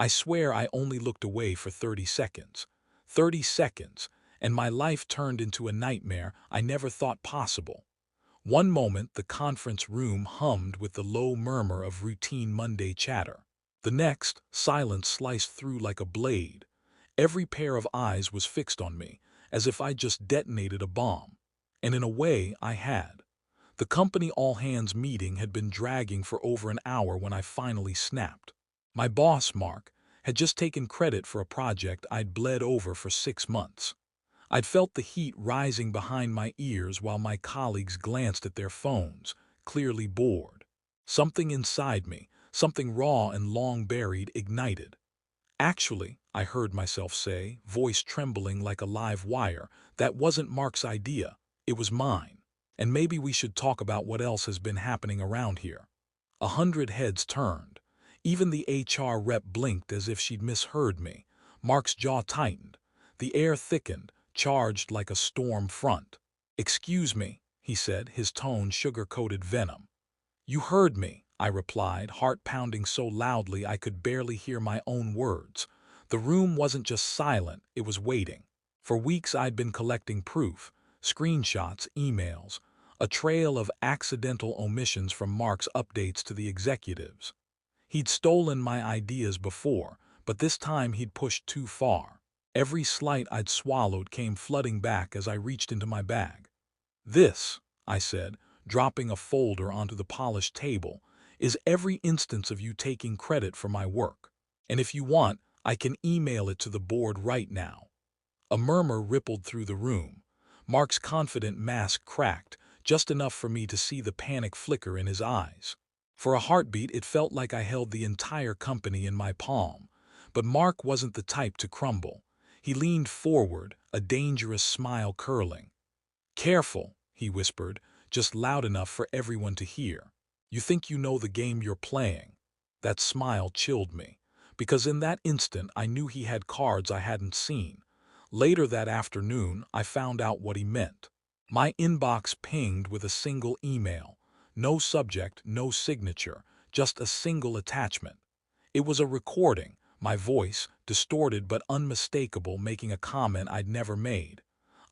I swear I only looked away for 30 seconds. 30 seconds, and my life turned into a nightmare I never thought possible. One moment, the conference room hummed with the low murmur of routine Monday chatter. The next, silence sliced through like a blade. Every pair of eyes was fixed on me, as if I just detonated a bomb. And in a way, I had. The company all-hands meeting had been dragging for over an hour when I finally snapped. My boss, Mark, had just taken credit for a project I'd bled over for 6 months. I'd felt the heat rising behind my ears while my colleagues glanced at their phones, clearly bored. Something inside me, something raw and long buried, ignited. Actually, I heard myself say, voice trembling like a live wire, that wasn't Mark's idea, it was mine. And maybe we should talk about what else has been happening around here. 100 heads turned. Even the HR rep blinked as if she'd misheard me. Mark's jaw tightened. The air thickened, charged like a storm front. "Excuse me," he said, his tone sugar-coated venom. "You heard me," I replied, heart pounding so loudly I could barely hear my own words. The room wasn't just silent, it was waiting. For weeks I'd been collecting proof, screenshots, emails, a trail of accidental omissions from Mark's updates to the executives. He'd stolen my ideas before, but this time he'd pushed too far. Every slight I'd swallowed came flooding back as I reached into my bag. "This," I said, dropping a folder onto the polished table, "is every instance of you taking credit for my work. And if you want, I can email it to the board right now." A murmur rippled through the room. Mark's confident mask cracked, just enough for me to see the panic flicker in his eyes. For a heartbeat, it felt like I held the entire company in my palm. But Mark wasn't the type to crumble. He leaned forward, a dangerous smile curling. "Careful," he whispered, just loud enough for everyone to hear. "You think you know the game you're playing." That smile chilled me, because in that instant I knew he had cards I hadn't seen. Later that afternoon, I found out what he meant. My inbox pinged with a single email. No subject, no signature, just a single attachment. It was a recording, my voice, distorted but unmistakable, making a comment I'd never made.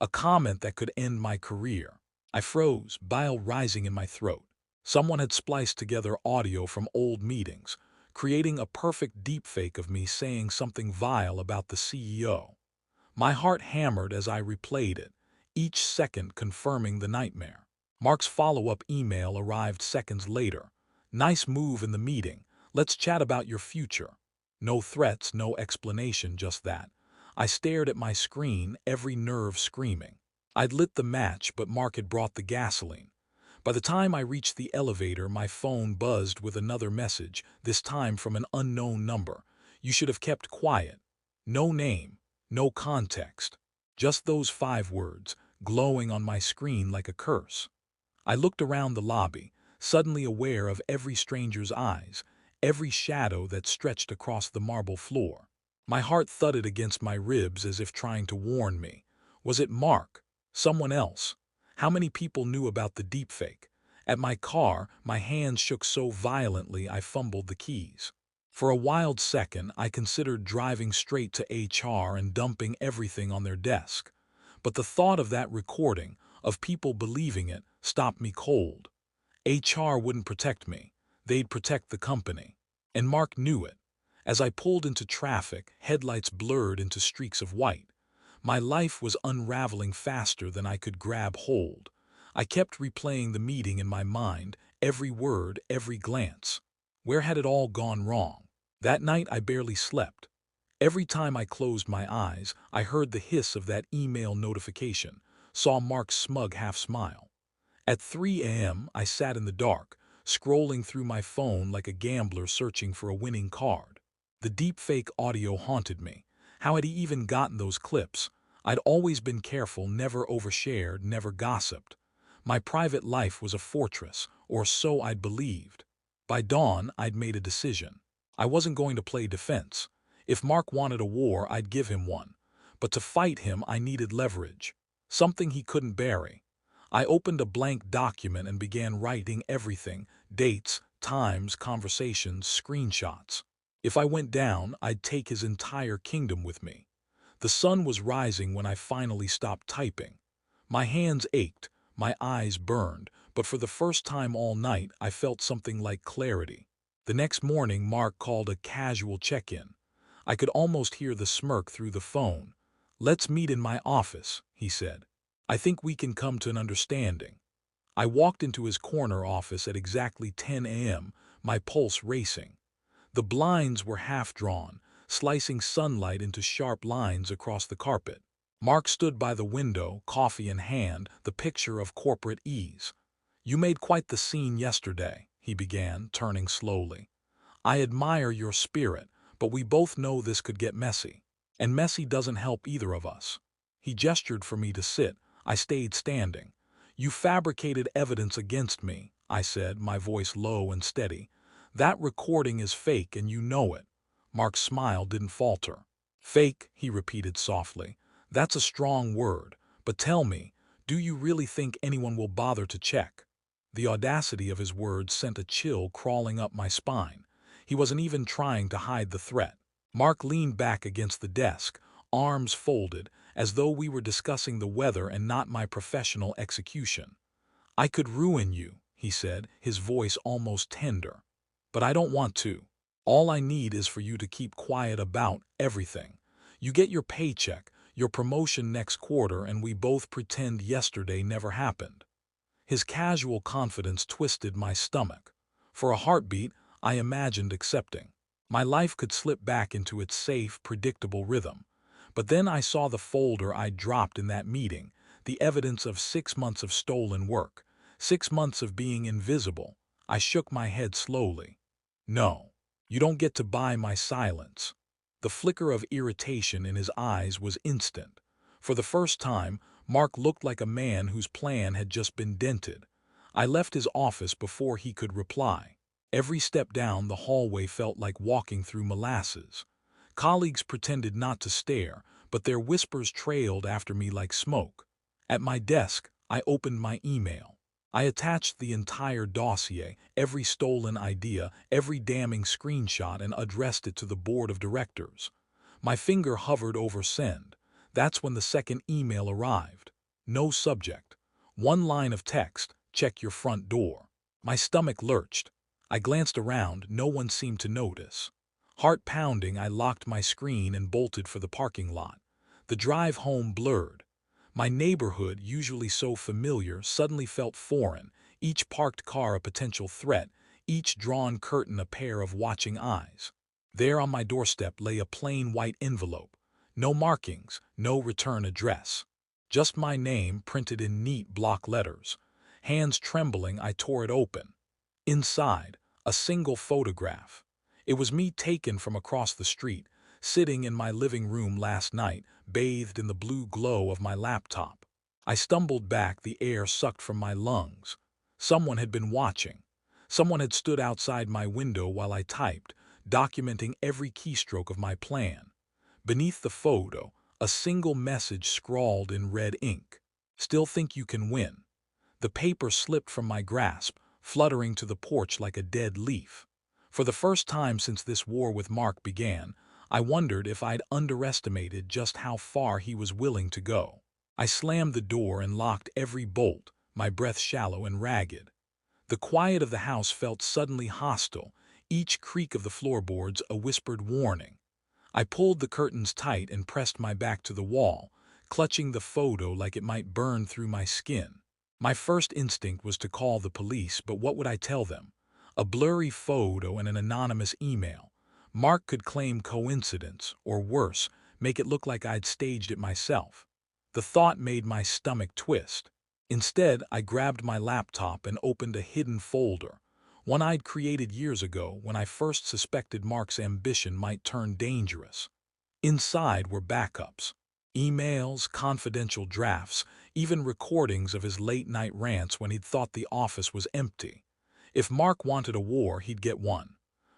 A comment that could end my career. I froze, bile rising in my throat. Someone had spliced together audio from old meetings, creating a perfect deepfake of me saying something vile about the CEO. My heart hammered as I replayed it, each second confirming the nightmare. Mark's follow-up email arrived seconds later. "Nice move in the meeting. Let's chat about your future." No threats, no explanation, just that. I stared at my screen, every nerve screaming. I'd lit the match, but Mark had brought the gasoline. By the time I reached the elevator, my phone buzzed with another message, this time from an unknown number. "You should have kept quiet." No name, no context. Just those 5 words, glowing on my screen like a curse. I looked around the lobby, suddenly aware of every stranger's eyes, every shadow that stretched across the marble floor. My heart thudded against my ribs as if trying to warn me. Was it Mark? Someone else? How many people knew about the deepfake? At my car, my hands shook so violently I fumbled the keys. For a wild second, I considered driving straight to HR and dumping everything on their desk. But the thought of that recording, of people believing it, stopped me cold. HR wouldn't protect me. They'd protect the company. And Mark knew it. As I pulled into traffic, headlights blurred into streaks of white. My life was unraveling faster than I could grab hold. I kept replaying the meeting in my mind, every word, every glance. Where had it all gone wrong? That night I barely slept. Every time I closed my eyes, I heard the hiss of that email notification, saw Mark's smug half-smile. At 3 a.m., I sat in the dark, scrolling through my phone like a gambler searching for a winning card. The deepfake audio haunted me. How had he even gotten those clips? I'd always been careful, never overshared, never gossiped. My private life was a fortress, or so I'd believed. By dawn, I'd made a decision. I wasn't going to play defense. If Mark wanted a war, I'd give him one. But to fight him, I needed leverage. Something he couldn't bury. I opened a blank document and began writing everything: dates, times, conversations, screenshots. If I went down, I'd take his entire kingdom with me. The sun was rising when I finally stopped typing. My hands ached, my eyes burned, but for the first time all night I felt something like clarity. The next morning Mark called a casual check-in. I could almost hear the smirk through the phone. "Let's meet in my office," he said. "I think we can come to an understanding." I walked into his corner office at exactly 10 a.m., my pulse racing. The blinds were half-drawn, slicing sunlight into sharp lines across the carpet. Mark stood by the window, coffee in hand, the picture of corporate ease. "You made quite the scene yesterday," he began, turning slowly. "I admire your spirit, but we both know this could get messy. And messy doesn't help either of us." He gestured for me to sit. I stayed standing. "You fabricated evidence against me," I said, my voice low and steady. "That recording is fake and you know it." Mark's smile didn't falter. "Fake," he repeated softly. "That's a strong word. But tell me, do you really think anyone will bother to check?" The audacity of his words sent a chill crawling up my spine. He wasn't even trying to hide the threat. Mark leaned back against the desk, arms folded, as though we were discussing the weather and not my professional execution. "I could ruin you," he said, his voice almost tender. "But I don't want to. All I need is for you to keep quiet about everything. You get your paycheck, your promotion next quarter, and we both pretend yesterday never happened." His casual confidence twisted my stomach. For a heartbeat, I imagined accepting. My life could slip back into its safe, predictable rhythm. But then I saw the folder I'd dropped in that meeting, the evidence of 6 months of stolen work, 6 months of being invisible. I shook my head slowly. "No, you don't get to buy my silence." The flicker of irritation in his eyes was instant. For the first time, Mark looked like a man whose plan had just been dented. I left his office before he could reply. Every step down the hallway felt like walking through molasses. Colleagues pretended not to stare, but their whispers trailed after me like smoke. At my desk, I opened my email. I attached the entire dossier, every stolen idea, every damning screenshot, and addressed it to the board of directors. My finger hovered over send. That's when the second email arrived. No subject. One line of text: "Check your front door." My stomach lurched. I glanced around, no one seemed to notice. Heart pounding, I locked my screen and bolted for the parking lot. The drive home blurred. My neighborhood, usually so familiar, suddenly felt foreign, each parked car a potential threat, each drawn curtain a pair of watching eyes. There on my doorstep lay a plain white envelope. No markings, no return address. Just my name printed in neat block letters. Hands trembling, I tore it open. Inside, a single photograph. It was me taken from across the street, sitting in my living room last night, bathed in the blue glow of my laptop. I stumbled back, the air sucked from my lungs. Someone had been watching. Someone had stood outside my window while I typed, documenting every keystroke of my plan. Beneath the photo, a single message scrawled in red ink. "Still think you can win." The paper slipped from my grasp, fluttering to the porch like a dead leaf. For the first time since this war with Mark began, I wondered if I'd underestimated just how far he was willing to go. I slammed the door and locked every bolt, my breath shallow and ragged. The quiet of the house felt suddenly hostile, each creak of the floorboards a whispered warning. I pulled the curtains tight and pressed my back to the wall, clutching the photo like it might burn through my skin. My first instinct was to call the police, but what would I tell them? A blurry photo and an anonymous email. Mark could claim coincidence, or worse, make it look like I'd staged it myself. The thought made my stomach twist. Instead, I grabbed my laptop and opened a hidden folder, one I'd created years ago when I first suspected Mark's ambition might turn dangerous. Inside were backups. Emails, confidential drafts, even recordings of his late-night rants when he'd thought the office was empty. If Mark wanted a war, he'd get one.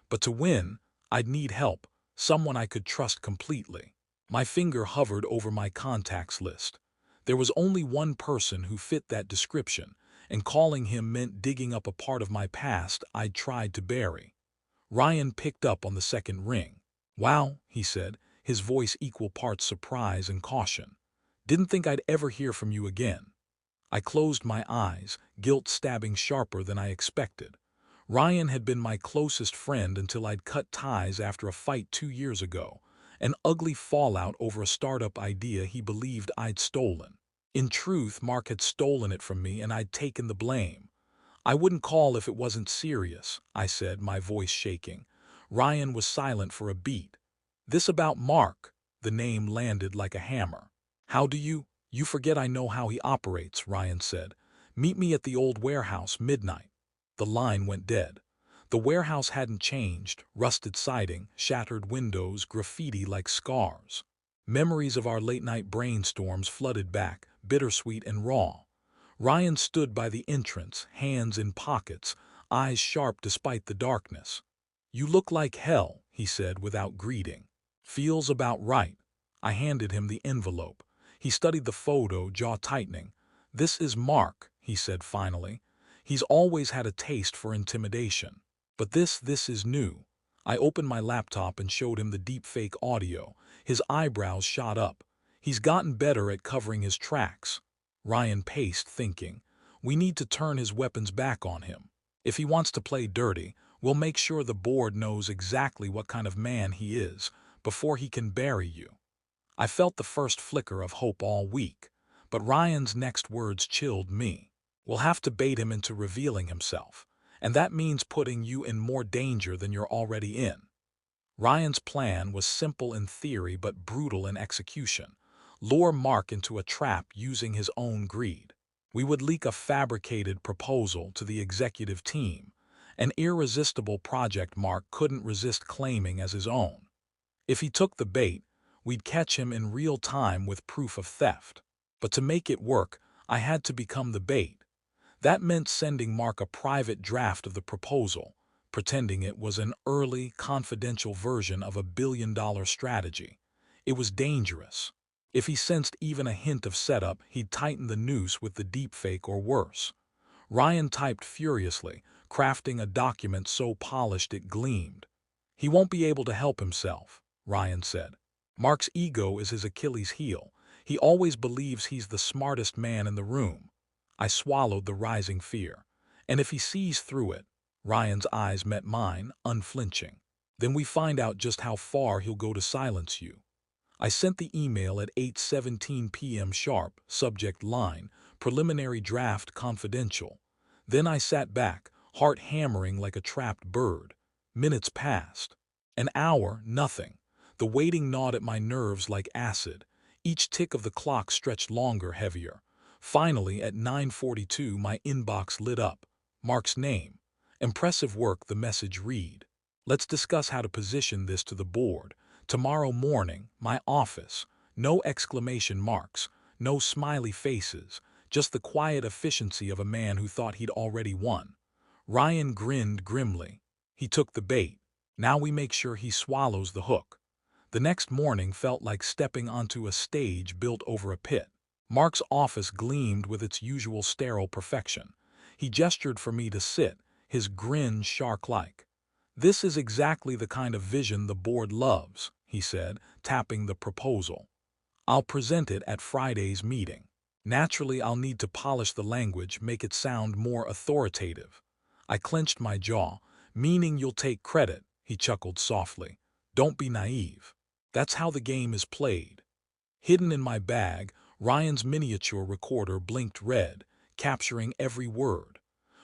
But to win, I'd need help, someone I could trust completely. My finger hovered over my contacts list. There was only one person who fit that description, and calling him meant digging up a part of my past I'd tried to bury. Ryan picked up on the second ring. "Wow," he said, his voice equal parts surprise and caution. "Didn't think I'd ever hear from you again." I closed my eyes, guilt stabbing sharper than I expected. Ryan had been my closest friend until I'd cut ties after a fight 2 years ago, an ugly fallout over a startup idea he believed I'd stolen. In truth, Mark had stolen it from me and I'd taken the blame. "I wouldn't call if it wasn't serious," I said, my voice shaking. Ryan was silent for a beat. "This about Mark," the name landed like a hammer. "How do you forget I know how he operates," Ryan said. "Meet me at the old warehouse, midnight." The line went dead. The warehouse hadn't changed, rusted siding, shattered windows, graffiti like scars. Memories of our late-night brainstorms flooded back, bittersweet and raw. Ryan stood by the entrance, hands in pockets, eyes sharp despite the darkness. "You look like hell," he said without greeting. "Feels about right." I handed him the envelope. He studied the photo, jaw tightening. "This is Mark," he said finally. "He's always had a taste for intimidation. But this is new." I opened my laptop and showed him the deepfake audio. His eyebrows shot up. "He's gotten better at covering his tracks." Ryan paced, thinking. "We need to turn his weapons back on him. If he wants to play dirty, we'll make sure the board knows exactly what kind of man he is before he can bury you." I felt the first flicker of hope all week, but Ryan's next words chilled me. "We'll have to bait him into revealing himself, and that means putting you in more danger than you're already in." Ryan's plan was simple in theory but brutal in execution. Lure Mark into a trap using his own greed. We would leak a fabricated proposal to the executive team, an irresistible project Mark couldn't resist claiming as his own. If he took the bait, we'd catch him in real time with proof of theft. But to make it work, I had to become the bait. That meant sending Mark a private draft of the proposal, pretending it was an early, confidential version of a billion-dollar strategy. It was dangerous. If he sensed even a hint of setup, he'd tighten the noose with the deepfake or worse. Ryan typed furiously, crafting a document so polished it gleamed. "He won't be able to help himself," Ryan said. "Mark's ego is his Achilles heel. He always believes he's the smartest man in the room." I swallowed the rising fear. "And if he sees through it?" Ryan's eyes met mine, unflinching. "Then we find out just how far he'll go to silence you." I sent the email at 8:17 p.m. sharp, subject line, "Preliminary draft confidential." Then I sat back, heart hammering like a trapped bird. Minutes passed. An hour, nothing. The waiting gnawed at my nerves like acid. Each tick of the clock stretched longer, heavier. Finally, at 9:42, my inbox lit up. Mark's name. "Impressive work," the message read. "Let's discuss how to position this to the board. Tomorrow morning, my office." No exclamation marks, no smiley faces, just the quiet efficiency of a man who thought he'd already won. Ryan grinned grimly. He took the bait. Now we make sure he swallows the hook. The next morning felt like stepping onto a stage built over a pit. Mark's office gleamed with its usual sterile perfection. He gestured for me to sit, his grin shark-like. "This is exactly the kind of vision the board loves," he said, tapping the proposal. "I'll present it at Friday's meeting. Naturally, I'll need to polish the language, make it sound more authoritative." I clenched my jaw. "Meaning you'll take credit," he chuckled softly. "Don't be naive. That's how the game is played." Hidden in my bag, Ryan's miniature recorder blinked red, capturing every word.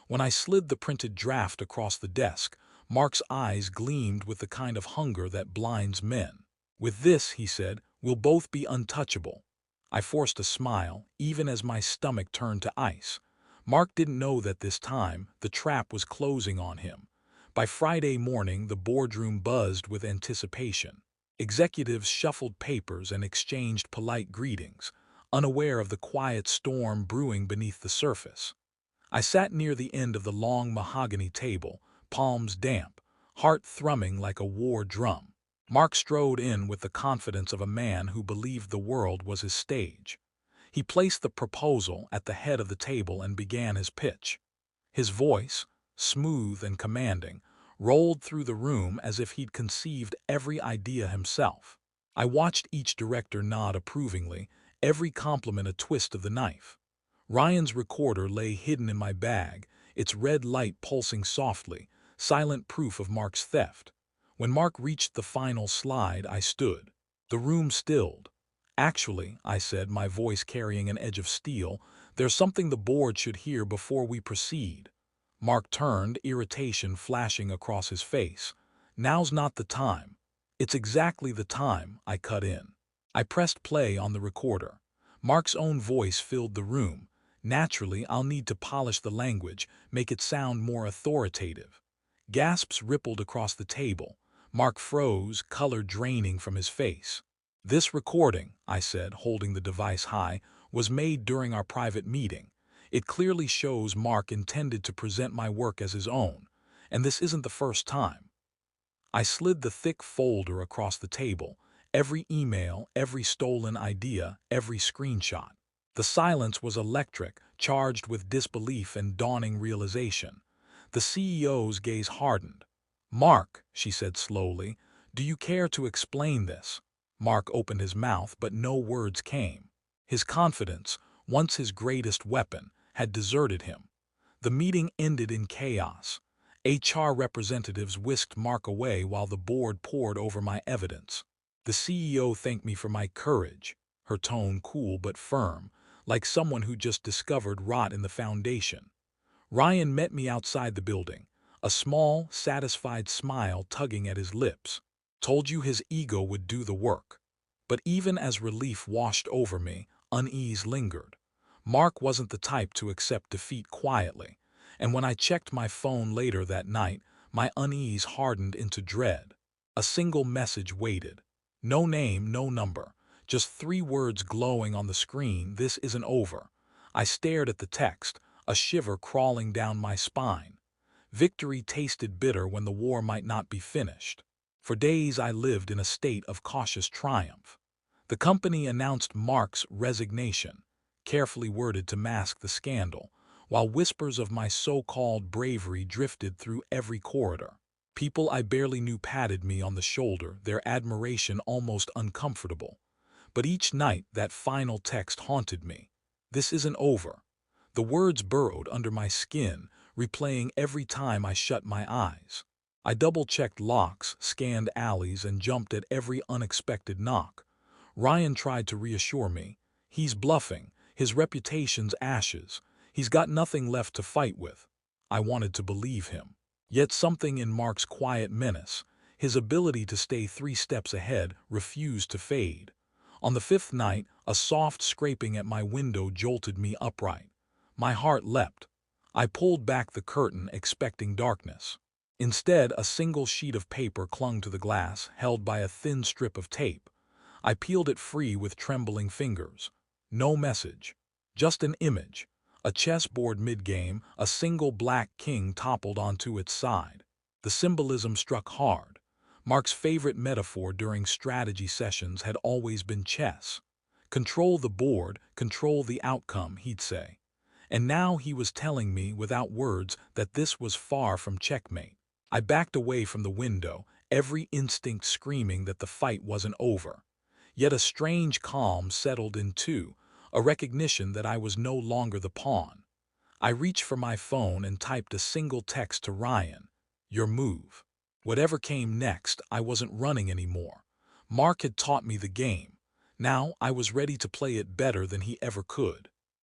When I slid the printed draft across the desk, Mark's eyes gleamed with the kind of hunger that blinds men. "With this," he said, "we'll both be untouchable." I forced a smile, even as my stomach turned to ice. Mark didn't know that this time the trap was closing on him. By Friday morning, the boardroom buzzed with anticipation. Executives shuffled papers and exchanged polite greetings, unaware of the quiet storm brewing beneath the surface. I sat near the end of the long mahogany table, palms damp, heart thrumming like a war drum. Mark strode in with the confidence of a man who believed the world was his stage. He placed the proposal at the head of the table and began his pitch. His voice, smooth and commanding, rolled through the room as if he'd conceived every idea himself. I watched each director nod approvingly, every compliment a twist of the knife. Ryan's recorder lay hidden in my bag, its red light pulsing softly, silent proof of Mark's theft. When Mark reached the final slide, I stood. The room stilled. "Actually," I said, my voice carrying an edge of steel, "there's something the board should hear before we proceed." Mark turned, irritation flashing across his face. "Now's not the time." "It's exactly the time," I cut in. I pressed play on the recorder. Mark's own voice filled the room. Naturally, I'll need to polish the language, make it sound more authoritative. Gasps rippled across the table. Mark froze, color draining from his face. "This recording," I said, holding the device high, "was made during our private meeting. It clearly shows Mark intended to present my work as his own, and this isn't the first time." I slid the thick folder across the table, every email, every stolen idea, every screenshot. The silence was electric, charged with disbelief and dawning realization. The CEO's gaze hardened. "Mark," she said slowly, "do you care to explain this?" Mark opened his mouth, but no words came. His confidence, once his greatest weapon, had deserted him. The meeting ended in chaos. HR representatives whisked Mark away while the board pored over my evidence. The CEO thanked me for my courage, her tone cool but firm, like someone who just discovered rot in the foundation. Ryan met me outside the building, a small, satisfied smile tugging at his lips. "Told you his ego would do the work." But even as relief washed over me, unease lingered. Mark wasn't the type to accept defeat quietly, and when I checked my phone later that night, my unease hardened into dread. A single message waited. No name, no number, just 3 words glowing on the screen: "This isn't over." I stared at the text, a shiver crawling down my spine. Victory tasted bitter when the war might not be finished. For days I lived in a state of cautious triumph. The company announced Mark's resignation, carefully worded to mask the scandal, while whispers of my so-called bravery drifted through every corridor. People I barely knew patted me on the shoulder, their admiration almost uncomfortable. But each night that final text haunted me. "This isn't over." The words burrowed under my skin, replaying every time I shut my eyes. I double-checked locks, scanned alleys, and jumped at every unexpected knock. Ryan tried to reassure me. "He's bluffing. His reputation's ashes. He's got nothing left to fight with." I wanted to believe him. Yet something in Mark's quiet menace, his ability to stay 3 steps ahead, refused to fade. On the 5th night, a soft scraping at my window jolted me upright. My heart leapt. I pulled back the curtain, expecting darkness. Instead, a single sheet of paper clung to the glass, held by a thin strip of tape. I peeled it free with trembling fingers. No message. Just an image. A chessboard mid-game, a single black king toppled onto its side. The symbolism struck hard. Mark's favorite metaphor during strategy sessions had always been chess. "Control the board, control the outcome," he'd say. And now he was telling me, without words, that this was far from checkmate. I backed away from the window, every instinct screaming that the fight wasn't over. Yet a strange calm settled in too, a recognition that I was no longer the pawn. I reached for my phone and typed a single text to Ryan: "Your move." Whatever came next, I wasn't running anymore. Mark had taught me the game. Now I was ready to play it better than he ever could.